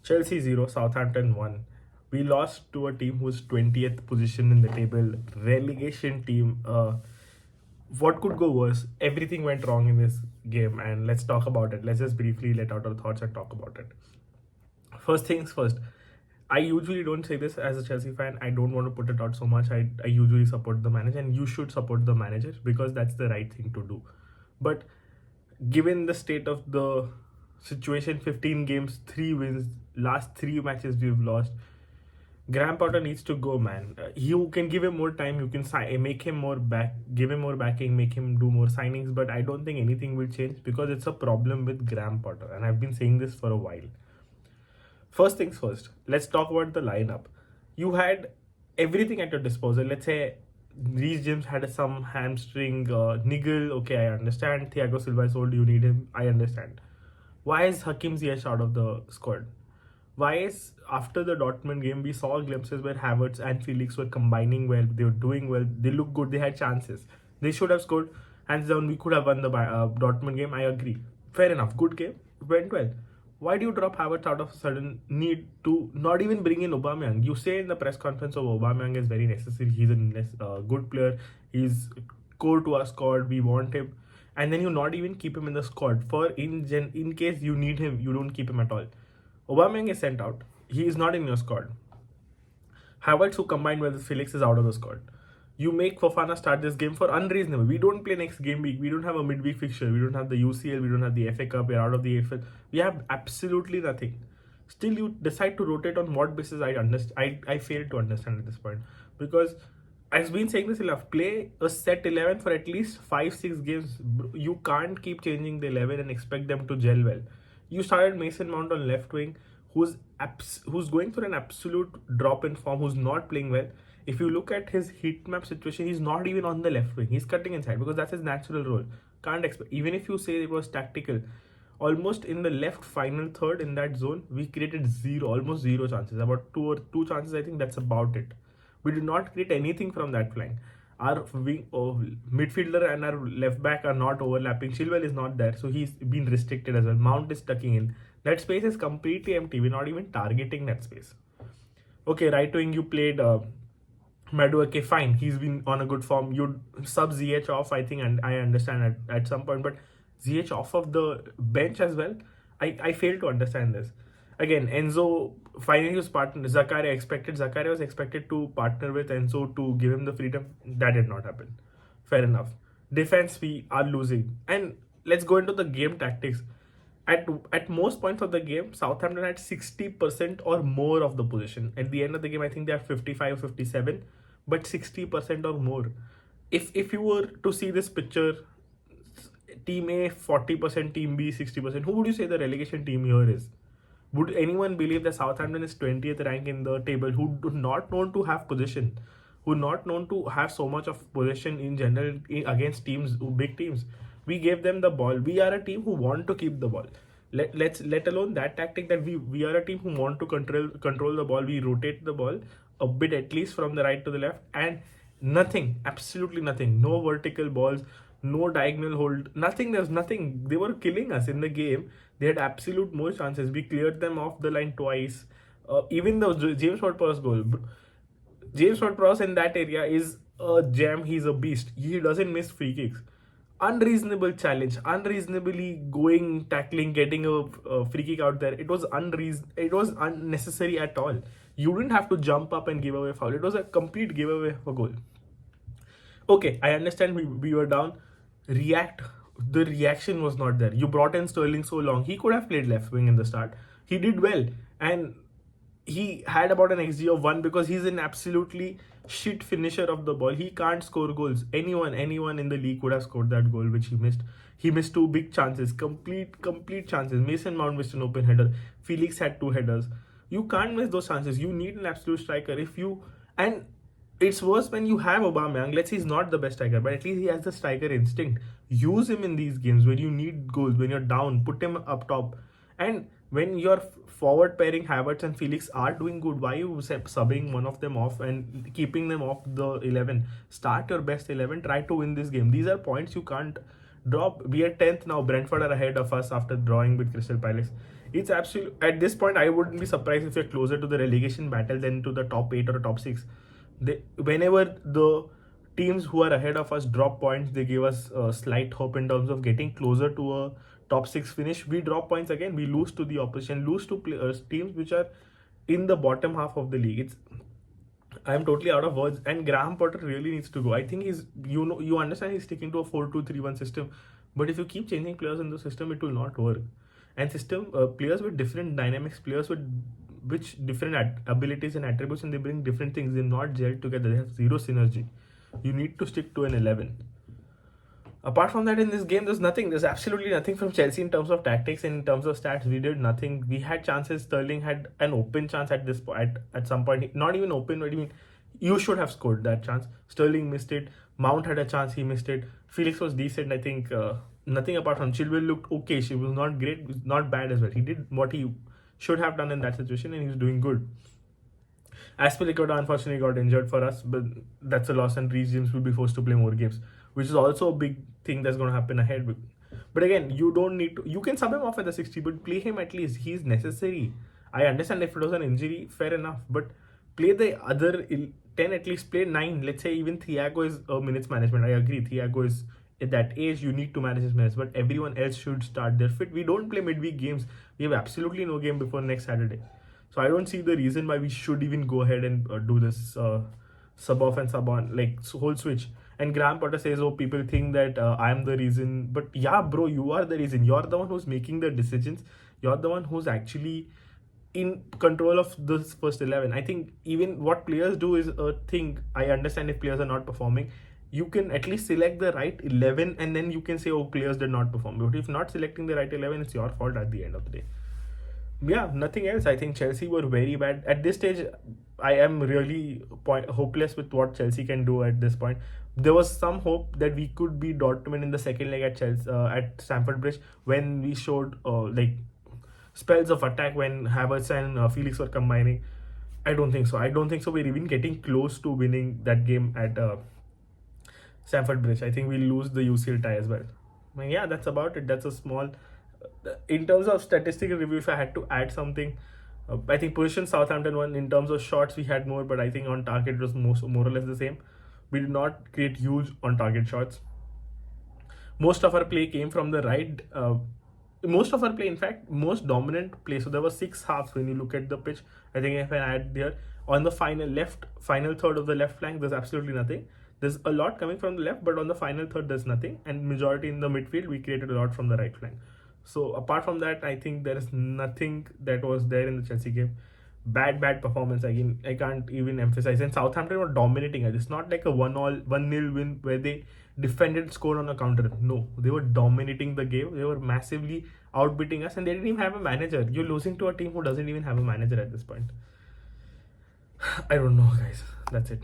Chelsea 0, Southampton 1. We lost to a team who's 20th position in the table, relegation team. What could go worse? Everything went wrong in this game, and let's talk about it. Let's just briefly let out our thoughts and talk about it. First things first, I usually don't say this as a Chelsea fan. I don't want to put it out so much. I usually support the manager, and you should support the manager because that's the right thing to do. But given the state of the situation, 15 games, 3 wins, last 3 matches we've lost, Graham Potter needs to go, man. You can give him more time. You can make him more back, give him more backing, make him do more signings. But I don't think anything will change because it's a problem with Graham Potter, and I've been saying this for a while. First things first, let's talk about the lineup. You had everything at your disposal. Let's say Reece James had some hamstring niggle. Okay, I understand. Thiago Silva is old. You need him. I understand. Why is Hakim Ziyech out of the squad? Why is after the Dortmund game we saw glimpses where Havertz and Felix were combining well, they were doing well, they looked good, they had chances. They should have scored. Hands down, we could have won the Dortmund game. I agree. Fair enough. Good game. Went well. Why do you drop Havertz out of a sudden need to not even bring in Aubameyang? You say in the press conference of Aubameyang is very necessary. He's a good player. He's core to our squad. We want him. And then you not even keep him in the squad. In case you need him, you don't keep him at all. Aubameyang is sent out. He is not in your squad. Havertz, who combined with Felix, is out of the squad. You make Fofana start this game for unreasonable. We don't play next game week. We don't have a midweek fixture. We don't have the UCL. We don't have the FA Cup. We're out of the AFL. We have absolutely nothing. Still, you decide to rotate on what basis? I fail to understand at this point because I've been saying this enough. Play a set 11 for at least 5-6 games. You can't keep changing the 11 and expect them to gel well. You started Mason Mount on left wing, who's going through an absolute drop in form, who's not playing well. If you look at his heat map situation, he's not even on the left wing. He's cutting inside because that's his natural role. Can't expect. Even if you say it was tactical, almost in the left final third in that zone, we created almost zero chances. About two chances, I think that's about it. We did not create anything from that flank. Our midfielder and our left back are not overlapping. Chilwell is not there, so he's been restricted as well. Mount is tucking in. That space is completely empty. We're not even targeting that space. Okay, right wing you played Madu. Okay, fine. He's been on a good form. You sub ZH off, I think, and I understand at some point, but ZH off of the bench as well. I fail to understand this. Again, Enzo finally was partner. Zakaria was expected to partner with Enzo to give him the freedom. That did not happen. Fair enough. Defense, we are losing. And let's go into the game tactics. At most points of the game, Southampton had 60% or more of the possession. At the end of the game, I think they have 55 or 57, but 60% or more. If you were to see this picture, Team A 40%, Team B 60%, who would you say the relegation team here is? Would anyone believe that Southampton is 20th rank in the table, who do not known to have possession, who not known to have so much of possession in general against teams, big teams? We gave them the ball. We are a team who want to keep the ball. Let alone that tactic that we are a team who want to control the ball. We rotate the ball a bit at least from the right to the left, and nothing, absolutely nothing. No vertical balls, no diagonal hold, nothing. There's nothing. They were killing us in the game. They had absolute more chances. We cleared them off the line twice. Even the James Ward-Prowse goal, James Ward-Prowse in that area is a gem. He's a beast. He doesn't miss free kicks. Unreasonable challenge, unreasonably going, tackling, getting a free kick out there. It was unnecessary at all. You didn't have to jump up and give away a foul. It was a complete giveaway of a goal. Okay, I understand we were down. The reaction was not there. You brought in Sterling so long. He could have played left wing in the start. He did well. And he had about an XG of 1 because he's an absolutely shit finisher of the ball. He can't score goals. Anyone in the league could have scored that goal which he missed. He missed 2 big chances, complete chances. Mason Mount missed an open header. Felix had 2 headers. You can't miss those chances. You need an absolute striker. And it's worse when you have Aubameyang. Let's say he's not the best striker, but at least he has the striker instinct. Use him in these games when you need goals, when you're down, put him up top. And when your forward pairing Havertz and Felix are doing good, why are you subbing one of them off and keeping them off the 11? Start your best 11, try to win this game. These are points you can't drop. We are 10th now. Brentford are ahead of us after drawing with Crystal Palace. It's absolutely, at this point, I wouldn't be surprised if you're closer to the relegation battle than to the top 8 or top 6. Whenever the teams who are ahead of us drop points, they give us slight hope in terms of getting closer to a top 6 finish. We drop points again, we lose to the opposition, lose to teams which are in the bottom half of the league. I'm totally out of words, and Graham Potter really needs to go. I think you understand he's sticking to a 4-2-3-1 system, but if you keep changing players in the system, it will not work. And players with different dynamics, players with which different abilities and attributes, and they bring different things. They're not gelled together. They have zero synergy. You need to stick to an 11. Apart from that, in this game, there's nothing. There's absolutely nothing from Chelsea in terms of tactics and in terms of stats. We did nothing. We had chances. Sterling had an open chance at this point. At some point, not even open, but even you should have scored that chance. Sterling missed it. Mount had a chance. He missed it. Felix was decent. I think nothing apart from Chilwell looked okay. She was not great, not bad as well. He did what he should have done in that situation, and he was doing good. Aspilicueta unfortunately got injured for us, but that's a loss, and Reece James will be forced to play more games, which is also a big thing that's going to happen ahead. But again, you don't need to. You can sub him off at the 60, but play him at least. He's necessary. I understand if it was an injury, fair enough, but play the other 10 at least. Play 9. Let's say even Thiago is minutes management. I agree. Thiago is at that age, you need to manage his minutes, but everyone else should start their fit. We don't play midweek games. We have absolutely no game before next Saturday. So I don't see the reason why we should even go ahead and do this sub off and sub on, like whole switch. And Graham Potter says, "Oh, people think that I'm the reason," but yeah, bro, you are the reason. You're the one who's making the decisions. You're the one who's actually in control of this first 11. I think even what players do is a thing. I understand if players are not performing, you can at least select the right 11, and then you can say, "Oh, players did not perform." But if not selecting the right 11, it's your fault at the end of the day. Yeah, nothing else. I think Chelsea were very bad at this stage. I am really hopeless with what Chelsea can do at this point. There was some hope that we could beat Dortmund in the second leg at Chelsea at Stamford Bridge, when we showed like spells of attack when Havertz and Felix were combining. I don't think so. I don't think so. We're even getting close to winning that game at Stamford Bridge. I think we'll lose the UCL tie as well. Yeah, that's about it. That's a small. In terms of statistical review, if I had to add something, I think position Southampton won. In terms of shots, we had more, but I think on target it was more or less the same. We did not create huge on target shots. Most of our play came from the right. Most of our play, in fact, most dominant play. So there were 6 halves when you look at the pitch. I think if I add there on the final third of the left flank, there's absolutely nothing. There's a lot coming from the left, but on the final third, there's nothing. And majority in the midfield, we created a lot from the right flank. So apart from that, I think there is nothing that was there in the Chelsea game. Bad performance. Again, I can't even emphasize. And Southampton were dominating us. It's not like a 1-0 win where they defended, scored on a counter. No, they were dominating the game. They were massively outbeating us, and they didn't even have a manager. You're losing to a team who doesn't even have a manager at this point. I don't know, guys. That's it.